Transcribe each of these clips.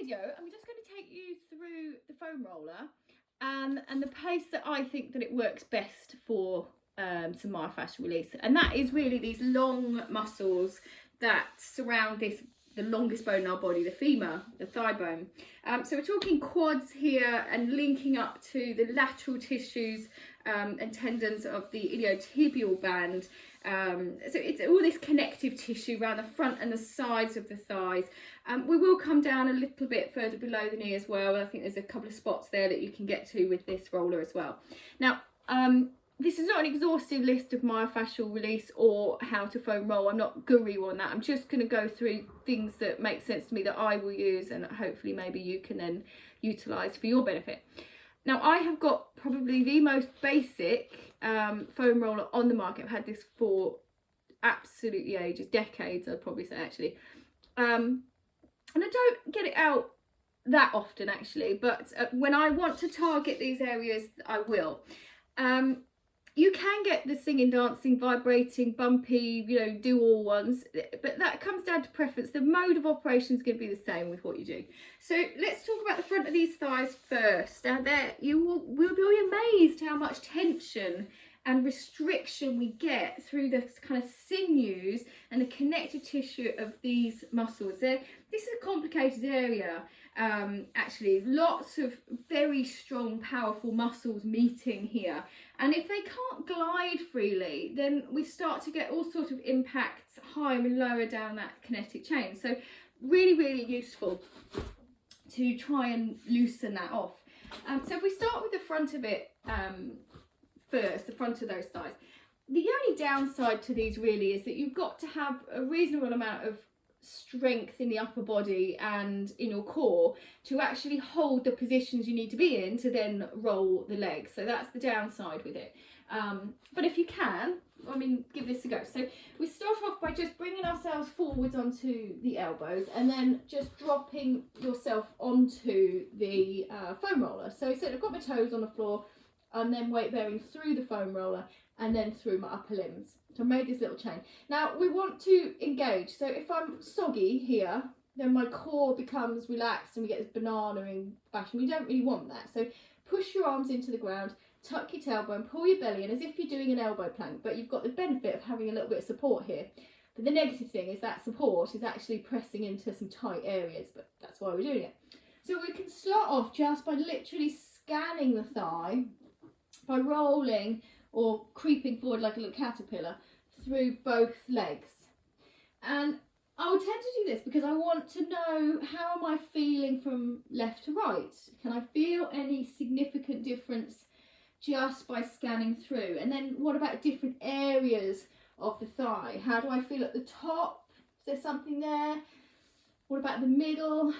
video, I'm just going to take you through the foam roller and the pace that I think that it works best for some myofascial release, and that is really these long muscles that surround the longest bone in our body, the femur, the thigh bone. So we're talking quads here and linking up to the lateral tissues and tendons of the iliotibial band. So it's all this connective tissue around the front and the sides of the thighs. We will come down a little bit further below the knee as well. I think there's a couple of spots there that you can get to with this roller as well. Now, this is not an exhaustive list of myofascial release or how to foam roll. I'm not guru on that. I'm just going to go through things that make sense to me that I will use, and hopefully maybe you can then utilise for your benefit. Now, I have got probably the most basic foam roller on the market. I've had this for absolutely ages, decades I'd probably say actually. And I don't get it out that often actually, but when I want to target these areas, I will. You can get the singing, dancing, vibrating, bumpy, do all ones, but that comes down to preference. The mode of operation is going to be the same with what you do. So let's talk about the front of these thighs first. Now there, you will be amazed how much tension and restriction we get through the kind of sinews and the connective tissue of these muscles. This is a complicated area. Actually, lots of very strong, powerful muscles meeting here, and if they can't glide freely, then we start to get all sorts of impacts higher and lower down that kinetic chain. So really useful to try and loosen that off. So if we start with the front of it first, the front of those thighs, the only downside to these really is that you've got to have a reasonable amount of strength in the upper body and in your core to actually hold the positions you need to be in to then roll the legs. So that's the downside with it. But if you can, give this a go. So we start off by just bringing ourselves forwards onto the elbows and then just dropping yourself onto the foam roller. So I've got my toes on the floor and then weight bearing through the foam roller and then through my upper limbs. So I made this little chain. Now we want to engage. So if I'm soggy here, then my core becomes relaxed and we get this banana-ing fashion. We don't really want that. So push your arms into the ground, tuck your tailbone, pull your belly in as if you're doing an elbow plank, but you've got the benefit of having a little bit of support here. But the negative thing is that support is actually pressing into some tight areas, but that's why we're doing it. So we can start off just by literally scanning the thigh, by rolling or creeping forward like a little caterpillar through both legs. And I will tend to do this because I want to know, how am I feeling from left to right? Can I feel any significant difference just by scanning through? And then what about different areas of the thigh? How do I feel at the top? Is there something there? What about the middle?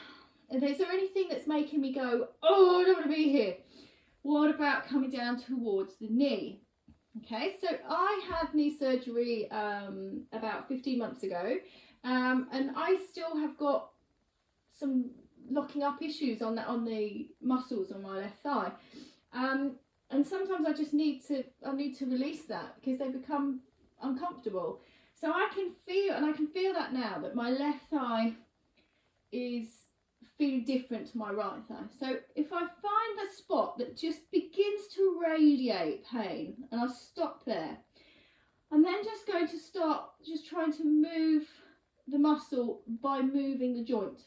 And is there anything that's making me go, oh, I don't want to be here? What about coming down towards the knee? Okay, so I had knee surgery about 15 months ago, and I still have got some locking up issues on the muscles on my left thigh, and sometimes I just need to release that because they become uncomfortable. So I can feel that now, that my left thigh is feeling different to my right thigh. So if I find a spot that just begins to radiate pain and I stop there, I'm then just going to start just trying to move the muscle by moving the joint,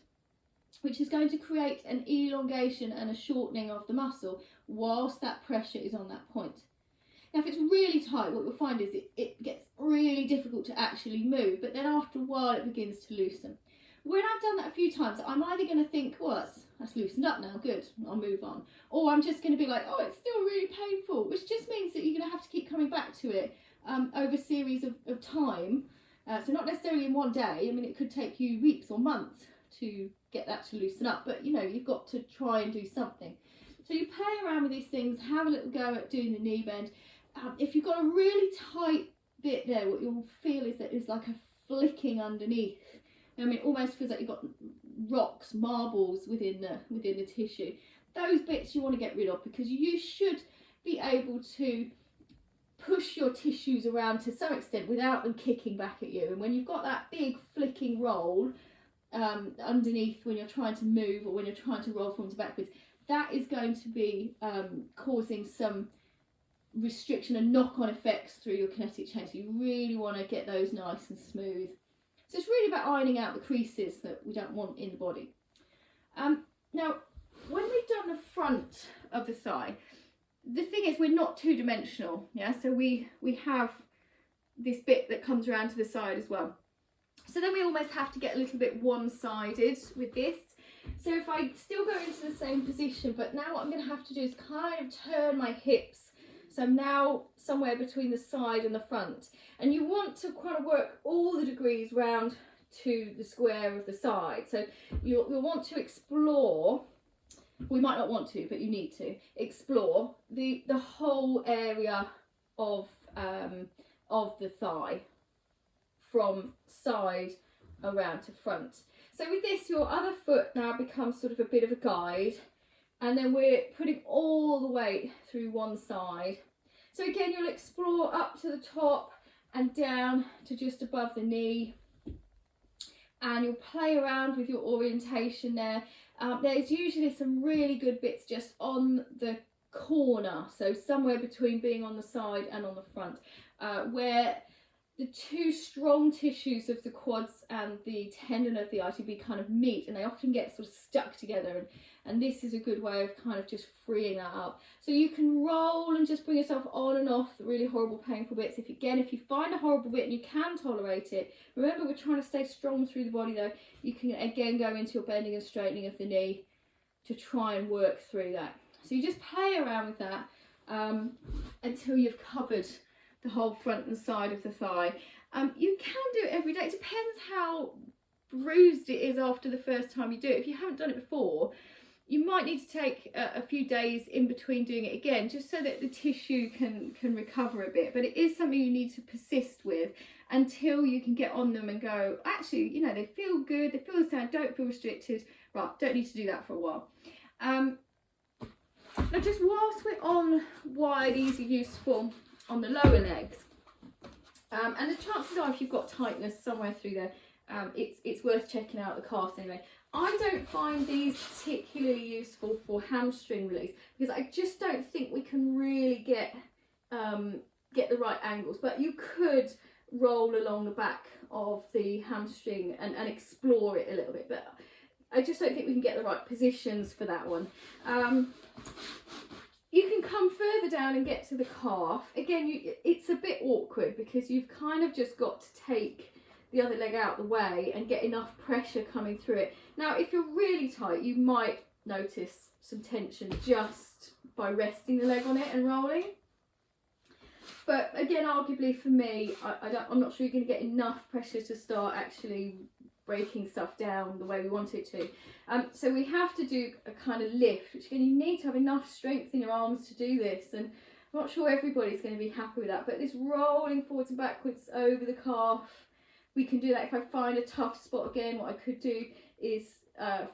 which is going to create an elongation and a shortening of the muscle whilst that pressure is on that point. Now if it's really tight, what you'll find is it gets really difficult to actually move, but then after a while it begins to loosen. When I've done that a few times, I'm either going to think, well, that's loosened up now, good, I'll move on. Or I'm just going to be like, oh, it's still really painful, which just means that you're going to have to keep coming back to it over a series of time. So not necessarily in one day. It could take you weeks or months to get that to loosen up, but you've got to try and do something. So you play around with these things, have a little go at doing the knee bend. If you've got a really tight bit there, what you'll feel is that it's like a flicking underneath. It almost feels like you've got rocks, marbles within the tissue. Those bits you want to get rid of, because you should be able to push your tissues around to some extent without them kicking back at you. And when you've got that big flicking roll, underneath when you're trying to move or when you're trying to roll forwards and backwards, that is going to be causing some restriction and knock-on effects through your kinetic chain. So you really want to get those nice and smooth. So it's really about ironing out the creases that we don't want in the body. Now, when we've done the front of the thigh, the thing is we're not two-dimensional, yeah. So we have this bit that comes around to the side as well. So then we almost have to get a little bit one-sided with this. So if I still go into the same position, but now what I'm going to have to do is kind of turn my hips. So I'm now somewhere between the side and the front. And you want to kind of work all the degrees round to the square of the side. So you'll want to explore, we might not want to, but you need to explore the whole area of the thigh from side around to front. So with this, your other foot now becomes sort of a bit of a guide, and then we're putting all the weight through one side. So again, you'll explore up to the top and down to just above the knee, and you'll play around with your orientation there. There's usually some really good bits just on the corner, so somewhere between being on the side and on the front, where the two strong tissues of the quads and the tendon of the ITB kind of meet, and they often get sort of stuck together, and this is a good way of kind of just freeing that up. So you can roll and just bring yourself on and off the really horrible painful bits. If you find a horrible bit and you can tolerate it, remember we're trying to stay strong through the body though, you can again go into your bending and straightening of the knee to try and work through that. So you just play around with that until you've covered the whole front and side of the thigh. You can do it every day. It depends how bruised it is after the first time you do it. If you haven't done it before, you might need to take a few days in between doing it again, just so that the tissue can recover a bit. But it is something you need to persist with until you can get on them and go, actually, you know, they feel good, they feel the same, don't feel restricted. Right, don't need to do that for a while. Now, just whilst we're on why these are useful on the lower legs, and the chances are if you've got tightness somewhere through there, it's worth checking out the calves anyway. I don't find these particularly useful for hamstring release because I just don't think we can really get the right angles, but you could roll along the back of the hamstring and explore it a little bit, but I just don't think we can get the right positions for that one. You can come further down and get to the calf. Again, it's a bit awkward because you've kind of just got to take the other leg out the way and get enough pressure coming through it. Now, if you're really tight, you might notice some tension just by resting the leg on it and rolling. But again, arguably for me, I'm not sure you're going to get enough pressure to start actually breaking stuff down the way we want it to. So we have to do a kind of lift, which again, you need to have enough strength in your arms to do this, and I'm not sure everybody's going to be happy with that, but this rolling forwards and backwards over the calf, we can do that. If I find a tough spot again, what I could do is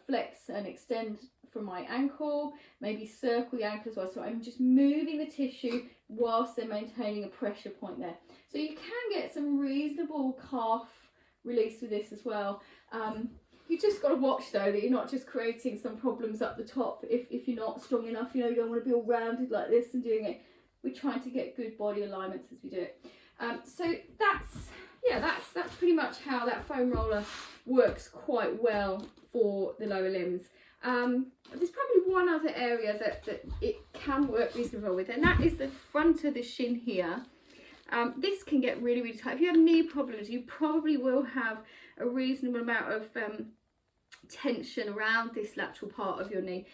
flex and extend from my ankle, maybe circle the ankle as well, so I'm just moving the tissue whilst they're maintaining a pressure point there. So you can get some reasonable calf release with this as well. You just got to watch though that you're not just creating some problems up the top if you're not strong enough. You know, you don't want to be all rounded like this and doing it. We're trying to get good body alignments as we do it. So that's pretty much how that foam roller works quite well for the lower limbs. There's probably one other area that it can work reasonably well with, and that is the front of the shin here. This can get really, really tight. If you have knee problems, you probably will have a reasonable amount of tension around this lateral part of your knee.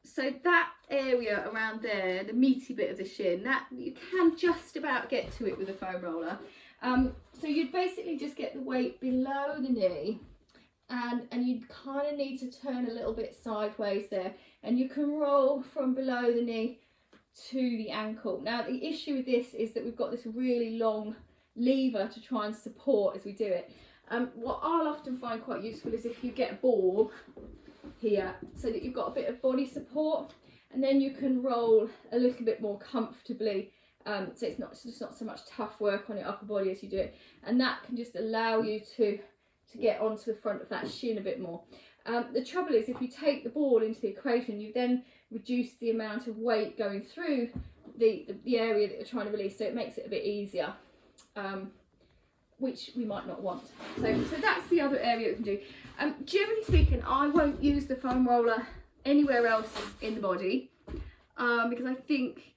So that area around there, the meaty bit of the shin, that you can just about get to it with a foam roller. So you'd basically just get the weight below the knee, and you'd kind of need to turn a little bit sideways there, and you can roll from below the knee to the ankle. Now the issue with this is that we've got this really long lever to try and support as we do it. What I'll often find quite useful is if you get a ball here so that you've got a bit of body support, and then you can roll a little bit more comfortably, so it's not so much tough work on your upper body as you do it, and that can just allow you to to get onto the front of that shin a bit more. The trouble is, if you take the ball into the equation, you then reduce the amount of weight going through the area that you're trying to release, so it makes it a bit easier, which we might not want. So that's the other area we can do. Generally speaking, I won't use the foam roller anywhere else in the body because I think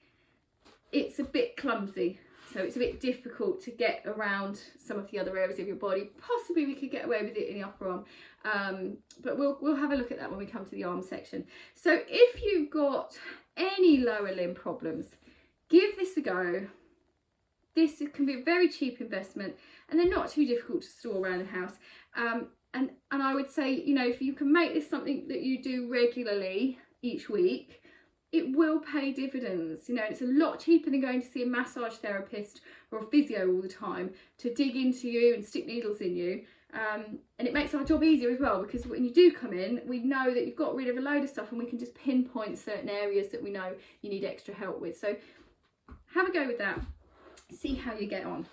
it's a bit clumsy. So it's a bit difficult to get around some of the other areas of your body. Possibly we could get away with it in the upper arm, but we'll have a look at that when we come to the arm section. So if you've got any lower limb problems, give this a go. This can be a very cheap investment, and they're not too difficult to store around the house. And I would say, you know, if you can make this something that you do regularly each week, it will pay dividends. You know, it's a lot cheaper than going to see a massage therapist or a physio all the time to dig into you and stick needles in you. And it makes our job easier as well, because when you do come in, we know that you've got rid of a load of stuff, and we can just pinpoint certain areas that we know you need extra help with. So have a go with that. See how you get on.